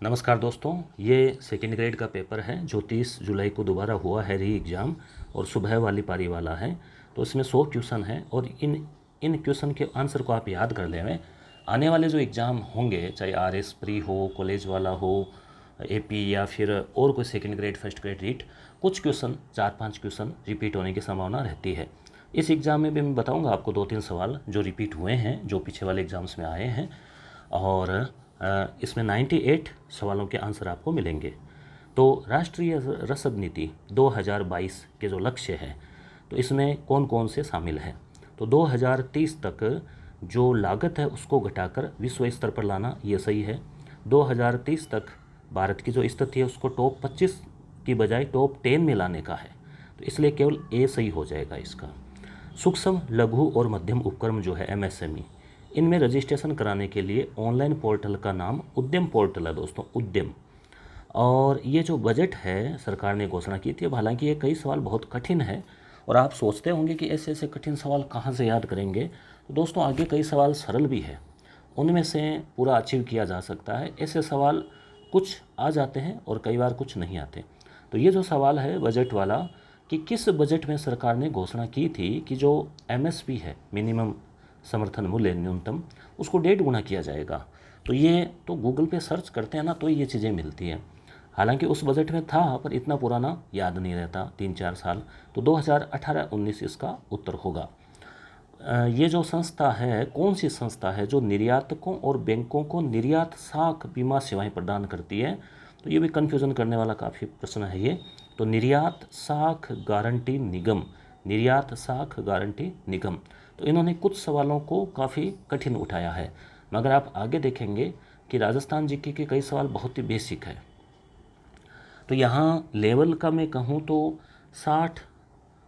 नमस्कार दोस्तों, ये सेकेंड ग्रेड का पेपर है जो 30 जुलाई को दोबारा हुआ है री एग्ज़ाम और सुबह वाली पारी वाला है। तो इसमें 100 क्वेश्चन है और इन इन क्वेश्चन के आंसर को आप याद कर लें। आने वाले जो एग्ज़ाम होंगे, चाहे आरएस प्री हो, कॉलेज वाला हो, एपी या फिर और कोई second grade first grade REET, कुछ क्वेश्चन 4-5 क्वेश्चन रिपीट होने की संभावना रहती है। इस एग्ज़ाम में भी मैं बताऊंगा आपको 2-3 सवाल जो रिपीट हुए हैं, जो पीछे वाले एग्ज़ाम्स में आए हैं। और इसमें 98 सवालों के आंसर आपको मिलेंगे। तो राष्ट्रीय रसद नीति 2022 के जो लक्ष्य हैं, तो इसमें कौन कौन से शामिल हैं। तो 2030 तक जो लागत है उसको घटाकर विश्व स्तर पर लाना, ये सही है। 2030 तक भारत की जो स्थिति है उसको टॉप 25 की बजाय टॉप 10 में लाने का है, तो इसलिए केवल ए सही हो जाएगा इसका। सूक्ष्म लघु और मध्यम उपक्रम जो है एमएसएमई, इनमें रजिस्ट्रेशन कराने के लिए ऑनलाइन पोर्टल का नाम उद्यम पोर्टल है दोस्तों, उद्यम। और ये जो बजट है सरकार ने घोषणा की थी, हालांकि ये कई सवाल बहुत कठिन है और आप सोचते होंगे कि ऐसे ऐसे कठिन सवाल कहाँ से याद करेंगे। तो दोस्तों आगे कई सवाल सरल भी है, उनमें से पूरा अचीव किया जा सकता है। ऐसे सवाल कुछ आ जाते हैं और कई बार कुछ नहीं आते। तो ये जो सवाल है बजट वाला, कि किस बजट में सरकार ने घोषणा की थी कि जो एमएसपी है, मिनिमम समर्थन मूल्य न्यूनतम, उसको 1.5 गुना किया जाएगा। तो ये तो गूगल पे सर्च करते हैं ना, तो ये चीज़ें मिलती हैं। हालांकि उस बजट में था पर इतना पुराना याद नहीं रहता, 3-4 साल। तो 2018-19 इसका उत्तर होगा। ये जो संस्था है, कौन सी संस्था है जो निर्यातकों और बैंकों को निर्यात साख बीमा सेवाएं प्रदान करती है। तो ये भी कन्फ्यूज़न करने वाला काफ़ी प्रश्न है ये। तो निर्यात साख गारंटी निगम, निर्यात साख गारंटी निगम। तो इन्होंने कुछ सवालों को काफ़ी कठिन उठाया है, मगर आप आगे देखेंगे कि राजस्थान जीके के कई सवाल बहुत ही बेसिक है। तो यहाँ लेवल का मैं कहूँ तो 60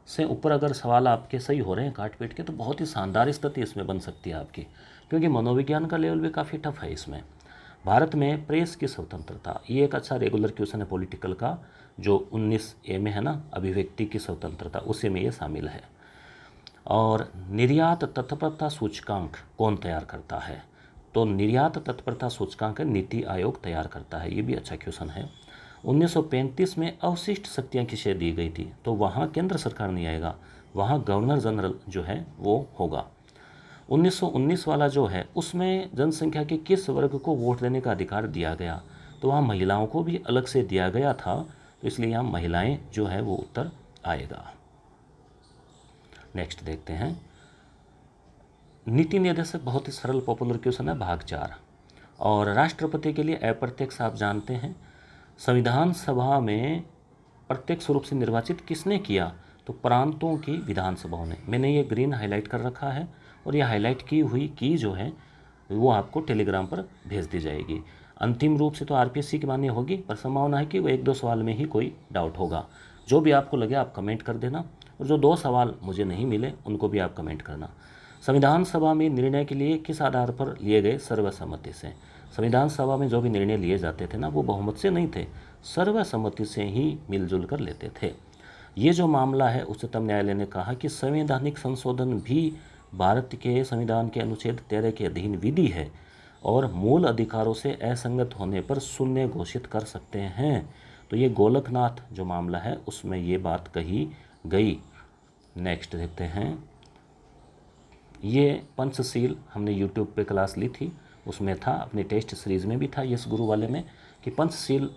से ऊपर अगर सवाल आपके सही हो रहे हैं काट पीट के, तो बहुत ही शानदार स्थिति इसमें बन सकती है आपकी, क्योंकि मनोविज्ञान का लेवल भी काफ़ी टफ है इसमें। भारत में प्रेस की स्वतंत्रता, ये एक अच्छा रेगुलर क्वेश्चन है पॉलिटिकल का, जो 19A में है ना, अभिव्यक्ति की स्वतंत्रता, उसी में ये शामिल है। और निर्यात तत्परता सूचकांक कौन तैयार करता है। तो निर्यात तत्परता सूचकांक नीति आयोग तैयार करता है, ये भी अच्छा क्वेश्चन है। 1935 में अवशिष्ट शक्तियाँ किसे दी गई थी। तो वहाँ केंद्र सरकार नहीं आएगा, वहाँ गवर्नर जनरल जो है वो होगा। 1919 वाला जो है उसमें जनसंख्या के किस वर्ग को वोट देने का अधिकार दिया गया। तो वहाँ महिलाओं को भी अलग से दिया गया था, तो इसलिए यहाँ महिलाएं जो है वो उत्तर आएगा। नेक्स्ट देखते हैं, नीति निर्देशक बहुत ही सरल पॉपुलर क्वेश्चन है, भाग 4। और राष्ट्रपति के लिए अप्रत्यक्ष आप जानते हैं, संविधान सभा में प्रत्यक्ष रूप से निर्वाचित किसने किया। तो प्रांतों की विधानसभाओं ने। मैंने ये ग्रीन हाईलाइट कर रखा है और ये हाईलाइट की हुई की जो है वो आपको टेलीग्राम पर भेज दी जाएगी। अंतिम रूप से तो आरपीएससी की मान्य होगी, पर संभावना है कि वो 1-2 सवाल में ही कोई डाउट होगा। जो भी आपको लगे आप कमेंट कर देना, और जो 2 सवाल मुझे नहीं मिले उनको भी आप कमेंट करना। संविधान सभा में निर्णय के लिए किस आधार पर लिए गए, सर्वसम्मति से। संविधान सभा में जो भी निर्णय लिए जाते थे ना, वो बहुमत से नहीं थे, सर्वसम्मति से ही मिलजुल कर लेते थे। ये जो मामला है, उच्चतम न्यायालय ने कहा कि संवैधानिक संशोधन भी भारत के संविधान के अनुच्छेद 13 के अधीन विधि है और मूल अधिकारों से असंगत होने पर शून्य घोषित कर सकते हैं। तो ये गोलकनाथ जो मामला है उसमें ये बात कही गई। नेक्स्ट देखते हैं, ये पंचशील हमने यूट्यूब पे क्लास ली थी, उसमें था, अपने टेस्ट सीरीज़ में भी था यस गुरु वाले में, कि पंचशील,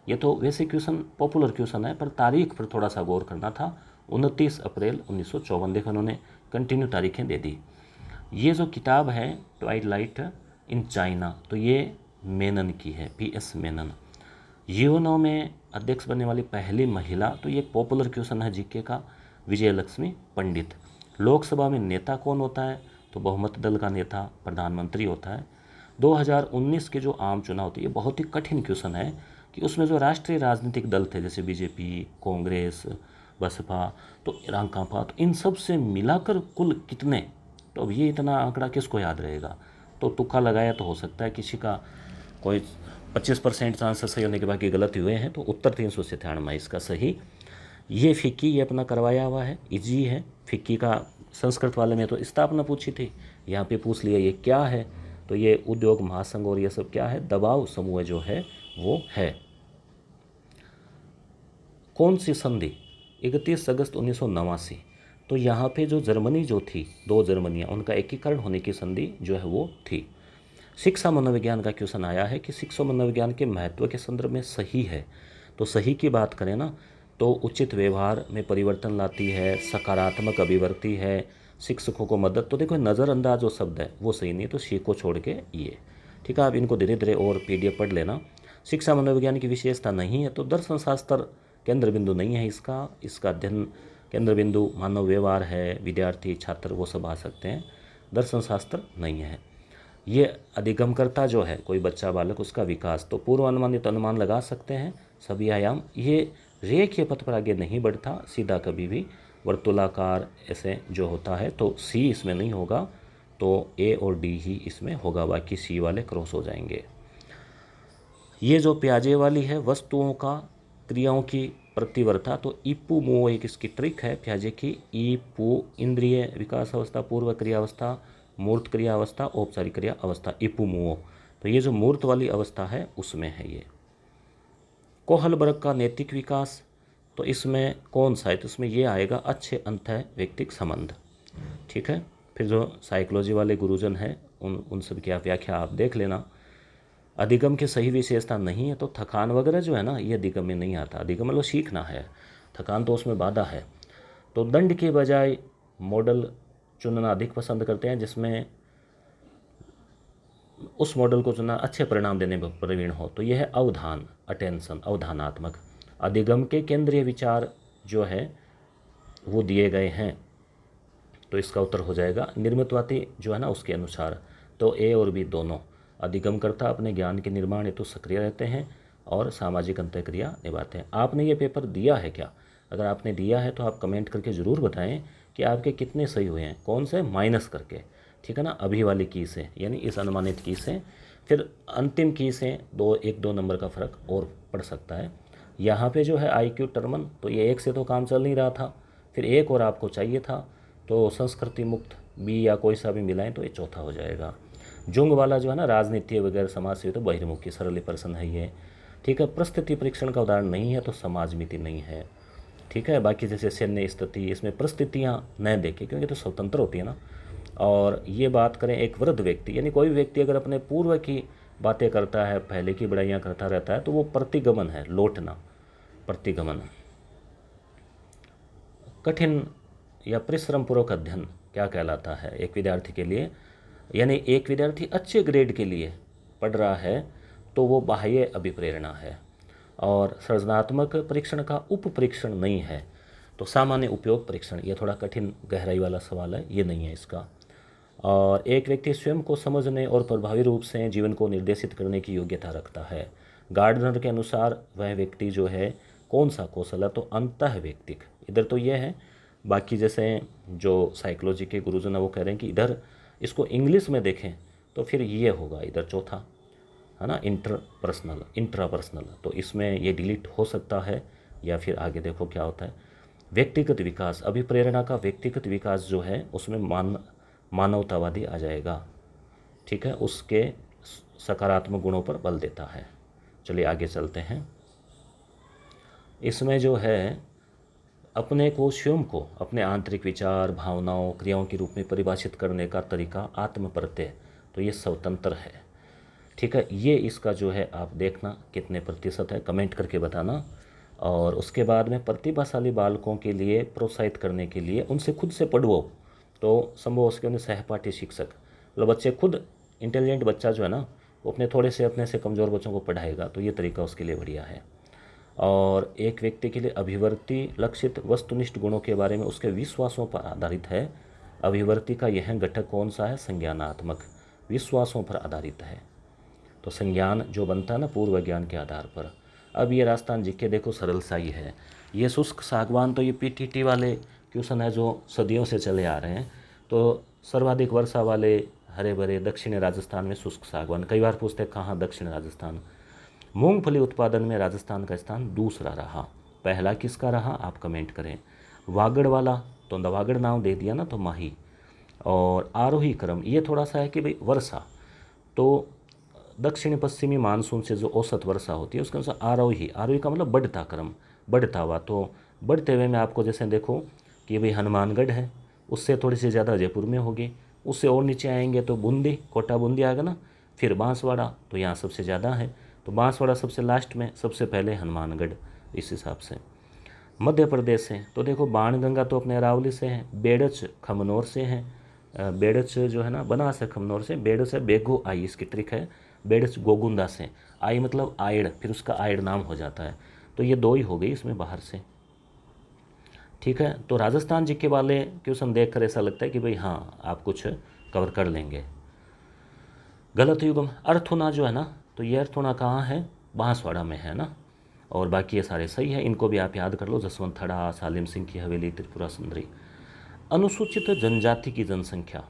ये तो वैसे क्वेश्चन पॉपुलर क्वेश्चन है पर तारीख पर थोड़ा सा गौर करना था। 29 अप्रैल 1954, देखो उन्होंने कंटिन्यू तारीखें दे दी। ये जो किताब है ट्वाइलाइट इन चाइना, तो ये मेनन की है, PS मेनन। यूएनओ में अध्यक्ष बनने वाली पहली महिला, तो ये एक पॉपुलर क्वेश्चन है जीके का, विजयलक्ष्मी पंडित। लोकसभा में नेता कौन होता है। तो बहुमत दल का नेता प्रधानमंत्री होता है। 2019 के जो आम चुनाव होते हैं, ये बहुत ही कठिन क्वेश्चन है कि उसमें जो राष्ट्रीय राजनीतिक दल थे, जैसे बीजेपी, कांग्रेस, बसपा, तो राकांपा, तो इन सब से मिलाकर कुल कितने। तो अब ये इतना आंकड़ा किसको याद रहेगा। तो तुक्का लगाया तो हो सकता है किसी का कोई 25% आंसर सही होने के बाकी गलत हुए हैं, तो उत्तर 397 इसका सही। ये फिक्की, ये अपना करवाया हुआ है, इजी है। फिक्की का संस्कृत वाले में तो स्थापना पूछी थी, यहाँ पे पूछ लिया ये क्या है। तो ये उद्योग महासंघ और ये सब क्या है, दबाव समूह जो है वो है। कौन सी संधि? 31 अगस्त 1989। तो यहाँ पे जो जर्मनी जो थी, दो जर्मनियाँ, उनका एकीकरण होने की संधि जो है वो थी। शिक्षा मनोविज्ञान का क्वेश्चन आया है कि शिक्षा मनोविज्ञान के महत्व के संदर्भ में सही है। तो सही की बात करें ना, तो उचित व्यवहार में परिवर्तन लाती है, सकारात्मक अभिव्यक्ति है, शिक्षकों को मदद। तो देखो नज़रअंदाज जो शब्द है वो सही नहीं है, तो सी को छोड़ के ये। ठीक है, आप इनको धीरे धीरे और पीडीएफ पढ़ लेना। शिक्षा मनोविज्ञान की विशेषता नहीं है, तो दर्शन शास्त्र केंद्र बिंदु नहीं है इसका। इसका अध्ययन केंद्र बिंदु मानव व्यवहार है, विद्यार्थी छात्र वो सब आ सकते हैं, दर्शन शास्त्र नहीं है। ये अधिगमकर्ता जो है कोई बच्चा बालक, उसका विकास, तो पूर्व अनुमानित अनुमान लगा सकते हैं सभी आयाम। ये रेखीय पथ पर आगे नहीं बढ़ता सीधा, कभी भी वर्तुलाकार ऐसे जो होता है, तो सी इसमें नहीं होगा, तो ए और डी ही इसमें होगा, बाकी सी वाले क्रॉस हो जाएंगे। ये जो प्याजे वाली है वस्तुओं का क्रियाओं की प्रतिवर्ता, तो ईपू मुओ एक इसकी ट्रिक है प्याजे की। ईपू इंद्रिय विकास अवस्था, पूर्व क्रिया अवस्था, मूर्त क्रिया अवस्था, औपचारिक क्रिया अवस्था, ईपू मुओ। तो ये जो मूर्त वाली अवस्था है उसमें है ये। कोहलबर्ग का नैतिक विकास, तो इसमें कौन सा है? तो इसमें ये आएगा अच्छे अंत व्यक्तिक संबंध। ठीक है, फिर जो साइकोलॉजी वाले गुरुजन हैं उन सब की आप व्याख्या आप देख लेना। अधिगम की सही विशेषता नहीं है, तो थकान वगैरह जो है ना, ये अधिगम में नहीं आता। अधिगम मतलब सीखना है, थकान तो उसमें बाधा है। तो दंड के बजाय मॉडल चुनना अधिक पसंद करते हैं, जिसमें उस मॉडल को चुनना अच्छे परिणाम देने में प्रवीण हो। तो यह है अवधान, अटेंशन, अवधानात्मक। अधिगम के केंद्रीय विचार जो है वो दिए गए हैं, तो इसका उत्तर हो जाएगा निर्मितवादी जो है ना उसके अनुसार। तो ए और बी दोनों। अधिगमकर्ता अपने ज्ञान के निर्माण हेतु सक्रिय रहते हैं और सामाजिक अंतःक्रिया निभाते हैं। आपने ये पेपर दिया है क्या? अगर आपने दिया है तो आप कमेंट करके ज़रूर बताएं कि आपके कितने सही हुए हैं, कौन से माइनस करके। ठीक है ना, अभी वाली की से, यानी इस अनुमानित की से, फिर अंतिम की से 1-2 नंबर का फ़र्क और पड़ सकता है। यहाँ पे जो है IQ टर्मन, तो ये एक से तो काम चल नहीं रहा था, फिर एक और आपको चाहिए था, तो संस्कृति मुक्त बी या कोई सा भी मिलाएं तो ये चौथा हो जाएगा। जुंग वाला जो है ना राजनीति वगैरह समाज से, तो बहिर्मुखी सरल पर्सन है ये। ठीक है, परिस्थिति परीक्षण का उदाहरण नहीं है, तो समाज मिति नहीं है। ठीक है, बाकी जैसे सैन्य स्थिति, इसमें परिस्थितियाँ न देखें क्योंकि तो स्वतंत्र होती है ना। और ये बात करें एक वृद्ध व्यक्ति, यानी कोई व्यक्ति अगर अपने पूर्व की बातें करता है, पहले की बड़ाइयाँ करता रहता है, तो वो प्रतिगमन है, लौटना, प्रतिगमन। कठिन या परिश्रम पूर्वक अध्ययन क्या कहलाता है एक विद्यार्थी के लिए? यानी एक विद्यार्थी अच्छे ग्रेड के लिए पढ़ रहा है तो वो बाह्य अभिप्रेरणा है, और सृजनात्मक परीक्षण का उप परीक्षण नहीं है। तो सामान्य उपयोग परीक्षण, ये थोड़ा कठिन गहराई वाला सवाल है, ये नहीं है इसका। और एक व्यक्ति स्वयं को समझने और प्रभावी रूप से जीवन को निर्देशित करने की योग्यता रखता है। गार्डनर के अनुसार वह व्यक्ति जो है कौन सा कौशल है? तो अंतः व्यक्तिक, इधर तो ये है। बाकी जैसे जो साइकोलॉजी के गुरुजन है वो कह रहे हैं कि इधर इसको इंग्लिश में देखें तो फिर ये होगा इधर चौथा, है ना, इंटरपर्सनल, इंट्रापर्सनल। तो इसमें ये डिलीट हो सकता है, या फिर आगे देखो क्या होता है। व्यक्तिगत विकास, अभिप्रेरणा का व्यक्तिगत विकास जो है उसमें मानवतावादी आ जाएगा। ठीक है, उसके सकारात्मक गुणों पर बल देता है। चलिए आगे चलते हैं। इसमें जो है अपने को, स्वयं को, अपने आंतरिक विचार, भावनाओं, क्रियाओं के रूप में परिभाषित करने का तरीका आत्म प्रत्यय, तो ये स्वतंत्र है। ठीक है, ये इसका जो है आप देखना कितने प्रतिशत है, कमेंट करके बताना। और उसके बाद में प्रतिभाशाली बालकों के लिए प्रोत्साहित करने के लिए उनसे खुद से पढ़वो, तो संभव उसके उन्हें सहपाठी शिक्षक, मतलब बच्चे खुद, इंटेलिजेंट बच्चा जो है ना वो अपने थोड़े से अपने से कमज़ोर बच्चों को पढ़ाएगा, तो ये तरीका उसके लिए बढ़िया है। और एक व्यक्ति के लिए अभिवर्ती लक्षित वस्तुनिष्ठ गुणों के बारे में उसके विश्वासों पर आधारित है। अभिवर्ती का यह घटक कौन सा है? संज्ञानात्मक, विश्वासों पर आधारित है। तो संज्ञान जो बनता है ना पूर्व ज्ञान के आधार पर। अब ये राजस्थान जी के देखो सरल सा ही है। ये शुष्क सागवान, तो ये PTT वाले क्वेश्चन है जो सदियों से चले आ रहे हैं। तो सर्वाधिक वर्षा वाले हरे भरे दक्षिण राजस्थान में शुष्क सागवान, कई बार पूछते कहाँ? दक्षिण राजस्थान। मूंगफली उत्पादन में राजस्थान का स्थान दूसरा रहा, पहला किसका रहा? आप कमेंट करें। वागड़ वाला, तो वागड़ नाम दे दिया ना, तो माही। और आरोही क्रम, ये थोड़ा सा है कि भाई वर्षा, तो दक्षिण पश्चिमी मानसून से जो औसत वर्षा होती है उसके अनुसार आरोही, आरोही का मतलब बढ़ता क्रम, बढ़ता हुआ। तो बढ़ते हुए में आपको जैसे देखो कि भाई हनुमानगढ़ है, उससे थोड़ी सी ज़्यादा जयपुर में होगी, उससे और नीचे आएंगे तो बूंदी, कोटा बूंदी आएगा ना, फिर बांसवाड़ा, तो यहाँ सबसे ज़्यादा है, तो बांसवाड़ा सबसे लास्ट में, सबसे पहले हनुमानगढ़, इस हिसाब से। मध्य प्रदेश से तो देखो बाणगंगा तो अपने अरावली से है, बेड़च खमनौर से है, बेड़च जो है ना बनास है खमनौर से, बेड़च है बेगो आई, इसकी ट्रिक है, बेड़च गोगुंदा से, आई मतलब आयड़, फिर उसका आयड़ नाम हो जाता है, तो ये दो ही हो गई इसमें बाहर से। ठीक है, तो राजस्थान जी के वाले क्वेश्चन देख कर ऐसा लगता है कि भाई हाँ आप कुछ कवर कर लेंगे। गलत युगम, अर्थुना जो है ना, तो ये अर्थुना कहाँ है, बांसवाड़ा में है ना, और बाकी ये सारे सही है, इनको भी आप याद कर लो, जसवंत थड़ा, सालिम सिंह की हवेली, त्रिपुरा सुंदरी। अनुसूचित जनजाति की जनसंख्या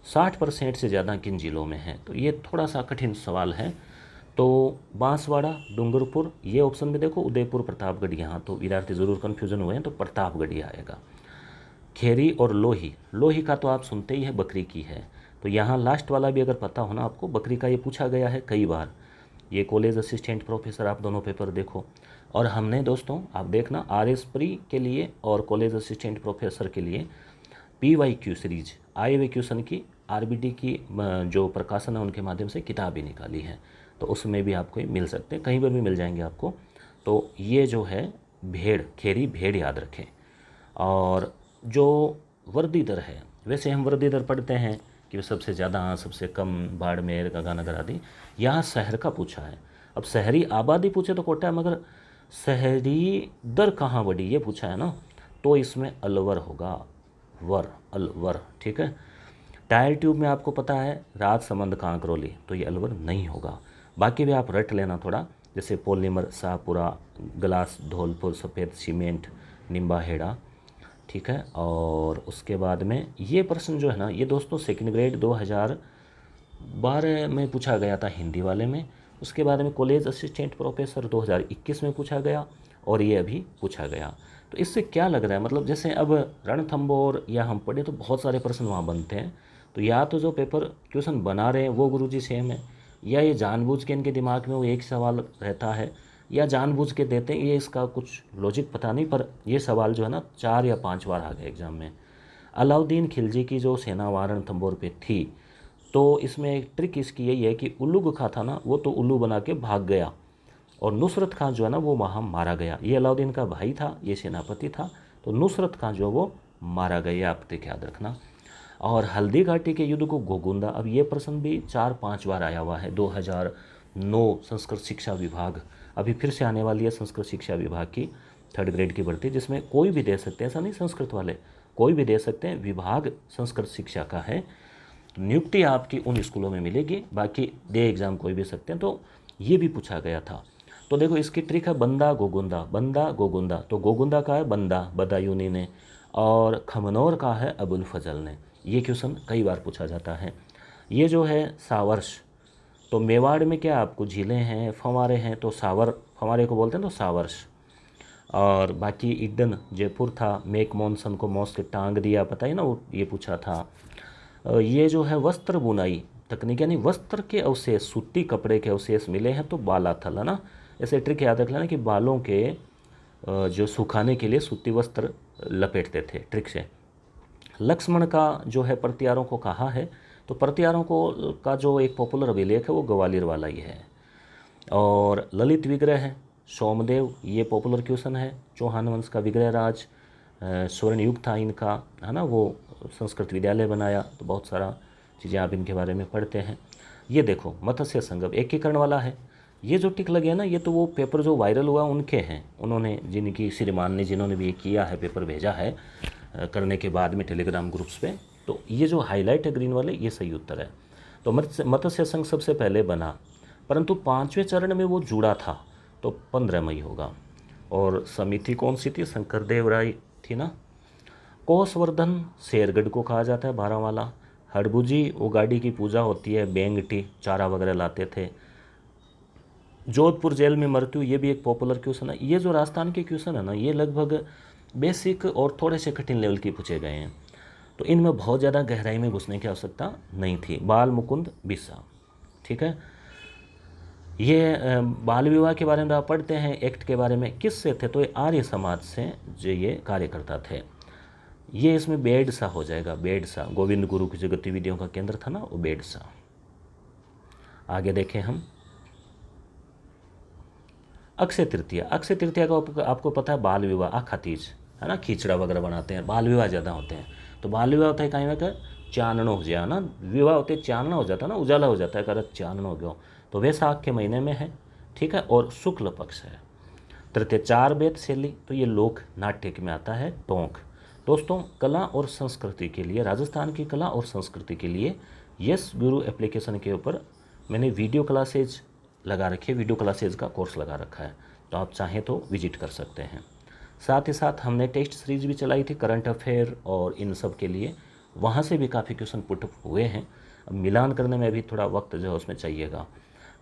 60% से ज़्यादा किन जिलों में है, तो ये थोड़ा सा कठिन सवाल है। तो बांसवाड़ा, डूंगरपुर, ये ऑप्शन में देखो, उदयपुर, प्रतापगढ़, यहाँ तो विद्यार्थी ज़रूर कन्फ्यूजन हुए हैं, तो प्रतापगढ़ ही आएगा। खेरी और लोही, लोही का तो आप सुनते ही है, बकरी की है, तो यहाँ लास्ट वाला भी अगर पता हो ना आपको, बकरी का ये पूछा गया है कई बार। ये कॉलेज असिस्टेंट प्रोफेसर, आप दोनों पेपर देखो, और हमने दोस्तों आप देखना RS प्री के लिए और कॉलेज असिस्टेंट प्रोफेसर के लिए PYQ सीरीज आए हुए क्वेश्चन की RBD की जो प्रकाशन है उनके माध्यम से किताब भी निकाली है, तो उसमें भी आपको मिल सकते हैं, कहीं पर भी मिल जाएंगे आपको। तो ये जो है भेड़, खेरी भेड़ याद रखें। और जो वर्दी दर है, वैसे हम वर्दी दर पढ़ते हैं कि सबसे ज़्यादा, सबसे कम, बाड़मेर, गंगानगर आदि, यहाँ शहर का पूछा है। अब शहरी आबादी पूछे तो कोटा है, मगर शहरी दर कहाँ बढ़ी ये पूछा है ना, तो इसमें अलवर होगा, वर, अलवर। ठीक है, टायर ट्यूब में आपको पता है राजसमंद, कांकरोली, तो ये अलवर नहीं होगा। बाकी भी आप रट लेना थोड़ा, जैसे पॉलीमर, शाहपुरा, ग्लास, धौलपुर, सफ़ेद सीमेंट, निम्बाहेड़ा। ठीक है, और उसके बाद में ये प्रश्न जो है ना, ये दोस्तों सेकंड ग्रेड 2012 में पूछा गया था हिंदी वाले में, उसके बाद में कॉलेज असिस्टेंट प्रोफेसर 2021 में पूछा गया, और ये अभी पूछा गया। तो इससे क्या लग रहा है, मतलब जैसे अब रणथंबोर या हम पढ़े तो बहुत सारे प्रश्न वहाँ बनते हैं, तो या तो जो पेपर क्वेश्चन बना रहे हैं वो गुरुजी सेम है, या ये जानबूझ के इनके दिमाग में वो एक सवाल रहता है, या जानबूझ के देते हैं, ये इसका कुछ लॉजिक पता नहीं, पर ये सवाल जो है ना 4 या 5 बार आ गए एग्जाम में। अलाउद्दीन खिलजी की जो सेना रणथंबोर पे थी, तो इसमें एक ट्रिक इसकी यही है कि उल्लुग खां था ना, वो तो उल्लू बना के भाग गया, और नुसरत खां जो है ना वो वहाँ मारा गया। ये अलाउद्दीन का भाई था, ये सेनापति था, तो नुसरत खां जो वो मारा गया, आप ट्रिक याद रखना। और हल्दी घाटी के युद्ध को गोगुंदा, अब ये प्रश्न भी 4-5 बार आया हुआ है। 2009 संस्कृत शिक्षा विभाग, अभी फिर से आने वाली है संस्कृत शिक्षा विभाग की 3rd ग्रेड की भर्ती, जिसमें कोई भी दे सकते हैं, ऐसा नहीं संस्कृत वाले, कोई भी दे सकते हैं, विभाग संस्कृत शिक्षा का है, नियुक्ति आपकी उन स्कूलों में मिलेगी, बाकी दे एग्ज़ाम कोई भी सकते हैं। तो ये भी पूछा गया था। तो देखो इसकी ट्रिक है बंदा गोगुंदा, बंदा गोगुंदा, तो गोगुंदा का है बंदा, बदायूनी ने, और खमनौर का है अबुल फजल ने। ये क्वेश्चन कई बार पूछा जाता है। ये जो है सावर्ष, तो मेवाड़ में क्या आपको झीलें हैं, फंवारे हैं, तो सावर, फंवारे को बोलते हैं तो सावर्ष। और बाकी ईडन जयपुर था, मेक मॉनसन को मॉस के टांग दिया, पता ही ना वो, ये पूछा था। ये जो है वस्त्र बुनाई तकनीक, यानी वस्त्र के अवशेष, सूती कपड़े के अवशेष मिले हैं, तो बालाथल है ना। ऐसे ट्रिक याद रख लेना कि बालों के जो सुखाने के लिए सूती वस्त्र लपेटते थे ट्रिक से। लक्ष्मण का जो है प्रतियारों को कहा है, तो प्रतियारों को का जो एक पॉपुलर अभिलेख है वो ग्वालियर वाला ही है। और ललित विग्रह है, सोमदेव, ये पॉपुलर क्वेश्चन है, चौहान वंश का विग्रह राज, स्वर्ण युग था इनका, है ना, वो संस्कृत विद्यालय बनाया, तो बहुत सारा चीज़ें आप इनके बारे में पढ़ते हैं। ये देखो मत्स्य संगम एकीकरण वाला है, ये जो टिक लगे ना, ये तो वो पेपर जो वायरल हुआ उनके हैं, उन्होंने जिनकी श्रीमान ने जिन्होंने भी ये किया है, पेपर भेजा है करने के बाद में टेलीग्राम ग्रुप्स पे, तो ये जो हाईलाइट है ग्रीन वाले, ये सही उत्तर है। तो मत्स्य संघ सबसे पहले बना, परंतु 5वें चरण में वो जुड़ा था, तो 15 मई होगा। और समिति कौन सी थी, शंकरदेव राय थी ना। कोसवर्धन शेरगढ़ को कहा जाता है 12 वाला। हड़बुजी, वो गाड़ी की पूजा होती है, बेंगटी, चारा वगैरह लाते थे। जोधपुर जेल में मृत्यु, ये भी एक पॉपुलर क्वेश्चन है। ये जो राजस्थान के क्वेश्चन है ना, ये लगभग बेसिक और थोड़े से कठिन लेवल के पूछे गए हैं, तो इनमें बहुत ज़्यादा गहराई में घुसने की आवश्यकता नहीं थी। बाल मुकुंद बिस्सा, ठीक है। ये बाल विवाह के बारे में आप पढ़ते हैं एक्ट के बारे में, किससे थे, तो ये आर्य समाज से जो ये कार्यकर्ता थे। ये इसमें बेडसा हो जाएगा, बेडसा, गोविंद गुरु की जो गतिविधियों का केंद्र था ना वो बेडसा। आगे देखें हम अक्षय तृतीया। अक्षय तृतीया का आपको पता है बाल विवाह, आखा तीज है ना, खिचड़ा वगैरह बनाते हैं, बाल विवाह ज़्यादा होते हैं। तो बाल विवाह होता है कहीं में चाननो हो जाए ना, विवाह होते चानना हो जाता है ना, उजाला हो जाता है, कर चाननो हो गया। तो वैसाख के महीने में है, ठीक है, और शुक्ल पक्ष है। तृतीय चार बेत शैली, तो ये लोक नाट्य में आता है टोंक। दोस्तों कला और संस्कृति के लिए, राजस्थान की कला और संस्कृति के लिए यस गुरु एप्लीकेशन के ऊपर मैंने वीडियो क्लासेज लगा रखी है, वीडियो क्लासेज का कोर्स लगा रखा है, तो आप चाहें तो विजिट कर सकते हैं। साथ ही साथ हमने टेस्ट सीरीज भी चलाई थी करंट अफेयर और इन सब के लिए, वहाँ से भी काफ़ी क्वेश्चन पुट हुए हैं। अब मिलान करने में भी थोड़ा वक्त जो है उसमें चाहिएगा।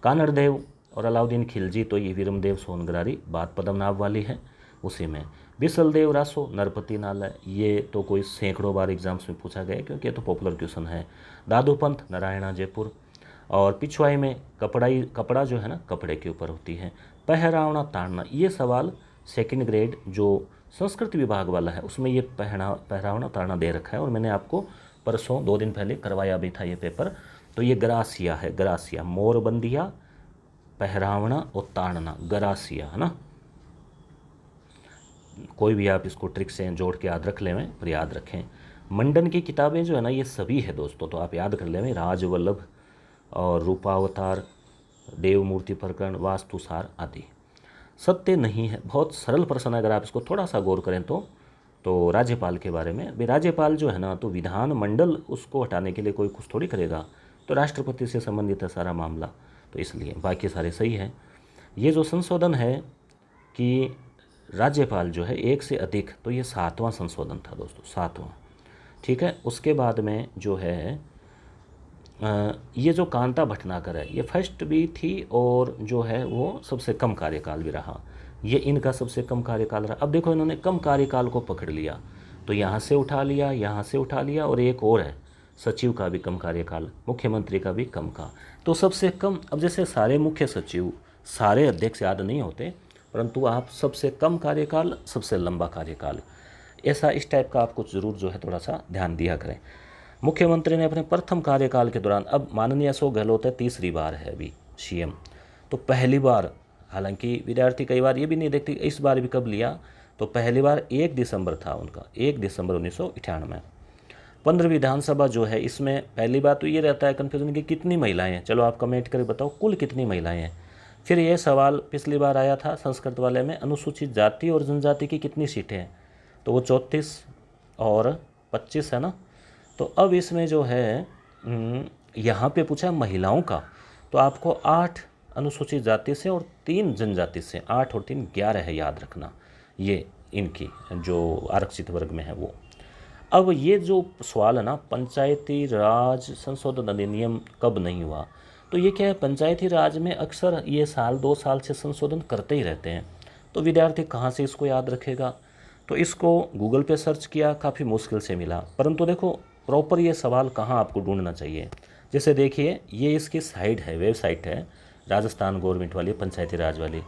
कानड़देव और अलाउद्दीन खिलजी, तो ये वीरमदेव सोनग्रारी बात पद्मनाभ वाली है उसी में। बिसलदेव रासो नरपति नालय, ये तो कोई सैकड़ों बार एग्जाम्स में पूछा गया क्योंकि ये तो पॉपुलर क्वेश्चन है। दादू पंथ नारायणा जयपुर। और पिछवाई में कपड़ा जो है ना कपड़े के ऊपर होती है। पहरावना ताड़ना, ये सवाल सेकंड ग्रेड जो संस्कृत विभाग वाला है उसमें ये पहरावना ताड़ना दे रखा है, और मैंने आपको परसों 2 दिन पहले करवाया भी था ये पेपर। तो ये ग्रासिया है, ग्रासिया, मोरबंदिया, पहरावना और ताड़ना, ग्रासिया है ना। कोई भी आप इसको ट्रिक से जोड़ के याद रख लें, पर याद रखें। मंडन की किताबें जो है ना ये सभी है दोस्तों, तो आप याद कर लें, राजवल्लभ और रूपावतार, देवमूर्ति प्रकरण, वास्तुसार आदि। सत्य नहीं है, बहुत सरल प्रश्न है, अगर आप इसको थोड़ा सा गौर करें तो राज्यपाल के बारे में भी, राज्यपाल जो है ना तो विधान मंडल उसको हटाने के लिए कोई कुछ थोड़ी करेगा, तो राष्ट्रपति से संबंधित है सारा मामला, तो इसलिए बाकी सारे सही हैं। ये जो संशोधन है कि राज्यपाल जो है एक से अधिक, तो ये 7वां संशोधन था दोस्तों, 7वां, ठीक है। उसके बाद में जो है ये जो कांता भटनागर है ये फर्स्ट भी थी, और जो है वो सबसे कम कार्यकाल भी रहा, ये इनका सबसे कम कार्यकाल रहा। अब देखो इन्होंने कम कार्यकाल को पकड़ लिया, तो यहाँ से उठा लिया, यहाँ से उठा लिया, और एक और है सचिव का भी कम कार्यकाल, मुख्यमंत्री का भी कम का, तो सबसे कम। अब जैसे सारे मुख्य सचिव, सारे अध्यक्ष याद नहीं होते, परंतु आप सबसे कम कार्यकाल, सबसे लंबा कार्यकाल, ऐसा इस टाइप का आप कुछ ज़रूर जो है थोड़ा सा ध्यान दिया करें। मुख्यमंत्री ने अपने प्रथम कार्यकाल के दौरान, अब माननीय अशोक गहलोत है, तीसरी बार है अभी सीएम, तो पहली बार, हालांकि विद्यार्थी कई बार ये भी नहीं देखते इस बार भी कब लिया, तो पहली बार 1 दिसंबर था उनका, 1 दिसंबर 1998। 15 विधानसभा जो है इसमें पहली बात तो ये रहता है कन्फ्यूजन कि कितनी महिलाएं हैं, चलो आप कमेंट करके बताओ कुल कितनी महिलाएं हैं। फिर ये सवाल पिछली बार आया था संस्कृत वाले में, अनुसूचित जाति और जनजाति की कितनी सीटें हैं, तो वो 34 और 25 है ना। तो अब इसमें जो है यहाँ पे पूछा महिलाओं का, तो आपको 8 अनुसूचित जाति से और 3 जनजाति से, 8 और 3 11 है, याद रखना, ये इनकी जो आरक्षित वर्ग में है वो। अब ये जो सवाल है ना, पंचायती राज संशोधन अधिनियम कब नहीं हुआ, तो ये क्या है, पंचायती राज में अक्सर ये साल 2 साल से संशोधन करते ही रहते हैं, तो विद्यार्थी कहाँ से इसको याद रखेगा। तो इसको गूगल पे सर्च किया, काफ़ी मुश्किल से मिला, परंतु देखो प्रॉपर ये सवाल कहाँ आपको ढूंढना चाहिए। जैसे देखिए ये इसकी साइट है, वेबसाइट है राजस्थान गवर्नमेंट वाली, पंचायती राज वाली,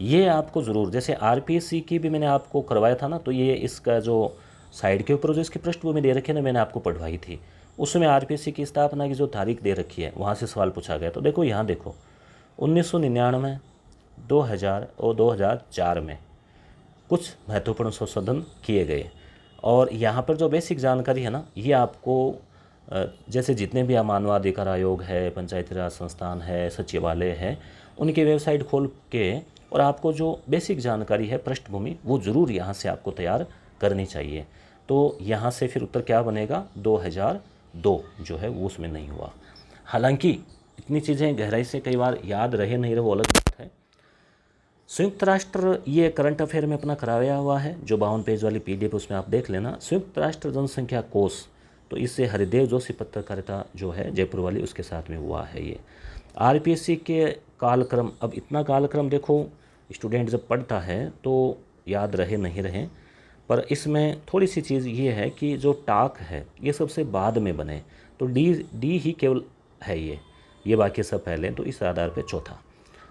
ये आपको ज़रूर, जैसे आरपीएससी की भी मैंने आपको करवाया था ना, तो ये इसका जो साइड के ऊपर जो इसकी पृष्ठभूमि दे रखी है ना, मैंने आपको पढ़वाई थी, उसमें आरपीएससी की स्थापना की जो तारीख दे रखी है वहाँ से सवाल पूछा गया। तो देखो यहाँ देखो 1999, 2000 और 2004 में कुछ महत्वपूर्ण संशोधन किए गए, और यहाँ पर जो बेसिक जानकारी है ना ये आपको जैसे जितने भी मानवाधिकार आयोग है, पंचायती राज संस्थान है, सचिवालय है, उनकी वेबसाइट खोल के, और आपको जो बेसिक जानकारी है पृष्ठभूमि वो ज़रूर यहाँ से आपको तैयार करनी चाहिए। तो यहाँ से फिर उत्तर क्या बनेगा, 2002 जो है वो उसमें नहीं हुआ। हालांकि इतनी चीज़ें गहराई से कई बार याद रहे नहीं रहे वो अलग बात है। संयुक्त राष्ट्र ये करंट अफेयर में अपना कराया हुआ है, जो 52 पेज वाली पीडीएफ उसमें आप देख लेना, संयुक्त राष्ट्र जनसंख्या कोष, तो इससे हरिदेव जोशी पत्रकारिता जो है जयपुर वाली उसके साथ में हुआ है ये। आरपीएससी के कालक्रम, अब इतना कालक्रम देखो स्टूडेंट जब पढ़ता है तो याद रहे नहीं रहे, पर इसमें थोड़ी सी चीज़ ये है कि जो टाक है ये सबसे बाद में बने, तो डी ही केवल है ये बाकी सब पहले, तो इस आधार पे चौथा।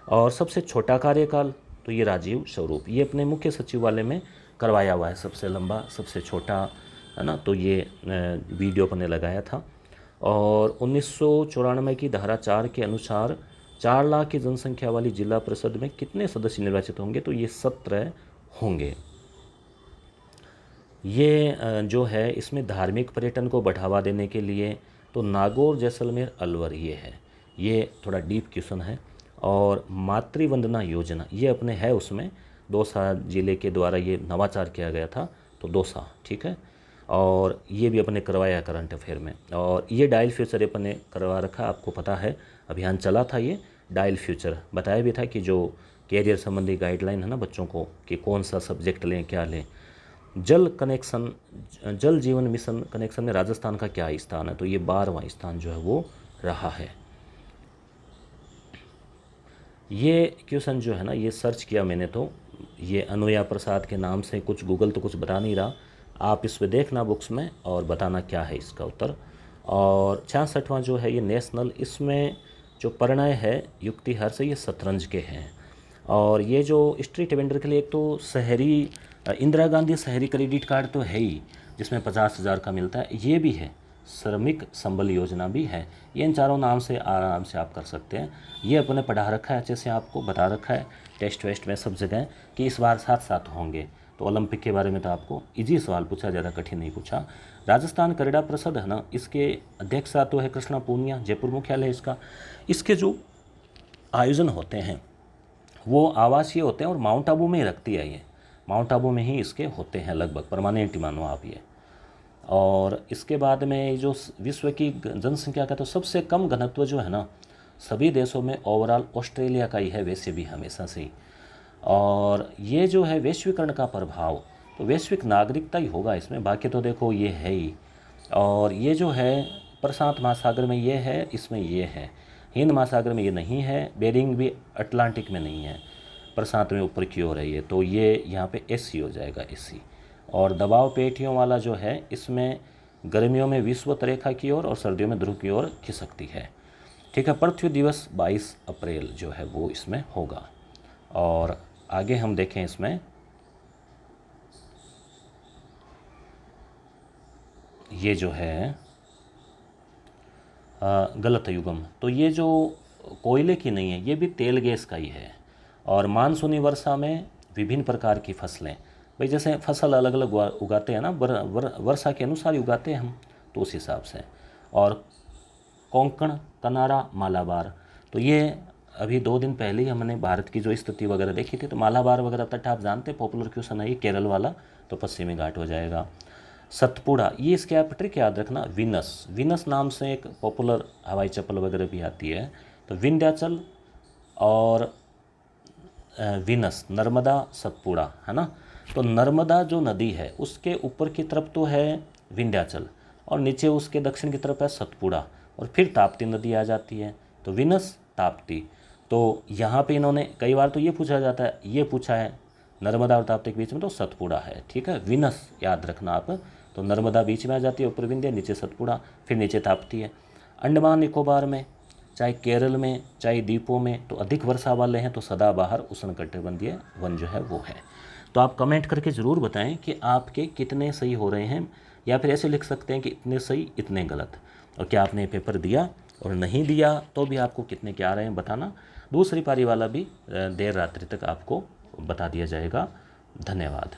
और सबसे छोटा कार्यकाल तो ये राजीव स्वरूप, ये अपने मुख्य सचिवालय में करवाया हुआ है, सबसे लंबा सबसे छोटा, है ना। तो ये वीडियो अपने लगाया था। और 1994 की धारा 4 के अनुसार 4 लाख की जनसंख्या वाली जिला परिषद में कितने सदस्य निर्वाचित होंगे, तो ये 17 होंगे। ये जो है इसमें धार्मिक पर्यटन को बढ़ावा देने के लिए तो नागौर, जैसलमेर, अलवर ये है, ये थोड़ा डीप क्वेश्चन है। और मातृवंदना योजना ये अपने है उसमें, दौसा जिले के द्वारा ये नवाचार किया गया था, तो दौसा, ठीक है। और ये भी अपने करवाया करंट अफेयर में। और ये डायल फ्यूचर अपने करवा रखा, आपको पता है अभियान चला था ये डायल फ्यूचर, बताया भी था कि जो कैरियर संबंधी गाइडलाइन है ना बच्चों को, कि कौन सा सब्जेक्ट लें क्या लें। जल कनेक्शन, जल जीवन मिशन कनेक्शन में राजस्थान का क्या स्थान है, तो ये 12वां स्थान जो है वो रहा है। ये क्वेश्चन जो है ना ये सर्च किया मैंने, तो ये अनुया प्रसाद के नाम से कुछ गूगल तो कुछ बता नहीं रहा, आप इस पर देखना बुक्स में और बताना क्या है इसका उत्तर। और 66वां जो है ये नेशनल, इसमें जो परिणय है युक्ति हर से ये शतरंज के हैं। और ये जो स्ट्रीट वेंडर के लिए एक तो शहरी इंदिरा गांधी शहरी क्रेडिट कार्ड तो है ही, जिसमें 50,000 का मिलता है, ये भी है, श्रमिक संबल योजना भी है। ये इन चारों नाम से आराम से आप कर सकते हैं। ये अपने पढ़ा रखा है, अच्छे से आपको बता रखा है टेस्ट वेस्ट में सब जगह कि इस बार साथ साथ होंगे। तो ओलंपिक के बारे में तो आपको इजी सवाल पूछा, ज़्यादा कठिन नहीं पूछा। राजस्थान क्रीड़ा परिषद है ना, इसके अध्यक्ष तो है कृष्णा पूनिया, जयपुर मुख्यालय इसका। इसके जो आयोजन होते हैं वो आवासीय होते हैं और माउंट आबू में ही रखती है, ये माउंट आबू में ही इसके होते हैं लगभग, परमानेंट ही मानो आप ये। और इसके बाद में जो विश्व की जनसंख्या का तो सबसे कम घनत्व जो है ना सभी देशों में ओवरऑल ऑस्ट्रेलिया का ही है, वैसे भी हमेशा से ही। और ये जो है वैश्वीकरण का प्रभाव, तो वैश्विक नागरिकता ही होगा इसमें, बाकी तो देखो ये है ही। और ये जो है प्रशांत महासागर में ये है, इसमें ये है, हिंद महासागर में ये नहीं है, बेरिंग भी अटलांटिक में नहीं है, प्रशांत में ऊपर की ओर है ये, तो ये यहाँ पे एसी हो जाएगा, एसी। और दबाव पेटियों वाला जो है इसमें गर्मियों में विषुवत रेखा की ओर और सर्दियों में ध्रुव की ओर खिसकती है, ठीक है। पृथ्वी दिवस 22 अप्रैल जो है वो इसमें होगा। और आगे हम देखें इसमें, ये जो है गलत युगम, तो ये जो कोयले की नहीं है, ये भी तेल गैस का ही है। और मानसूनी वर्षा में विभिन्न प्रकार की फसलें, भाई जैसे फसल अलग अलग उगाते हैं ना, वर्षा के अनुसार ही उगाते हैं हम, तो उस हिसाब से। और कोंकण, कनारा, मालाबार, तो ये अभी 2 दिन पहले ही हमने भारत की जो स्थिति वगैरह देखी थी, तो मालाबार वगैरह तट आप जानते हैं, पॉपुलर क्वेश्चन है ये, केरल वाला, तो पश्चिमी घाट हो जाएगा। सतपुड़ा, ये इसके आप ट्रिक याद रखना, विनस, विनस नाम से एक पॉपुलर हवाई चप्पल वगैरह भी आती है, तो विंध्याचल और विनस, नर्मदा, सतपुड़ा, है ना। तो नर्मदा जो नदी है उसके ऊपर की तरफ तो है विंध्याचल और नीचे उसके दक्षिण की तरफ है सतपुड़ा, और फिर ताप्ती नदी आ जाती है, तो विनस, ताप्ती। तो यहाँ पे इन्होंने कई बार तो ये पूछा जाता है, ये पूछा है नर्मदा और ताप्ती के बीच में तो सतपुड़ा है, ठीक है। विनस याद रखना आप, तो नर्मदा बीच में आ जाती है, ऊपर विंध्य, नीचे सतपुड़ा, फिर नीचे ताप्ती है। अंडमान निकोबार में, चाहे केरल में, चाहे द्वीपों में, तो अधिक वर्षा वाले हैं तो सदाबहार उष्णकटिबंधीय वन जो है वो है। तो आप कमेंट करके ज़रूर बताएं कि आपके कितने सही हो रहे हैं, या फिर ऐसे लिख सकते हैं कि इतने सही इतने गलत, और क्या आपने पेपर दिया, और नहीं दिया तो भी आपको कितने क्या आ रहे हैं बताना। दूसरी पारी वाला भी देर रात्रि तक आपको बता दिया जाएगा। धन्यवाद।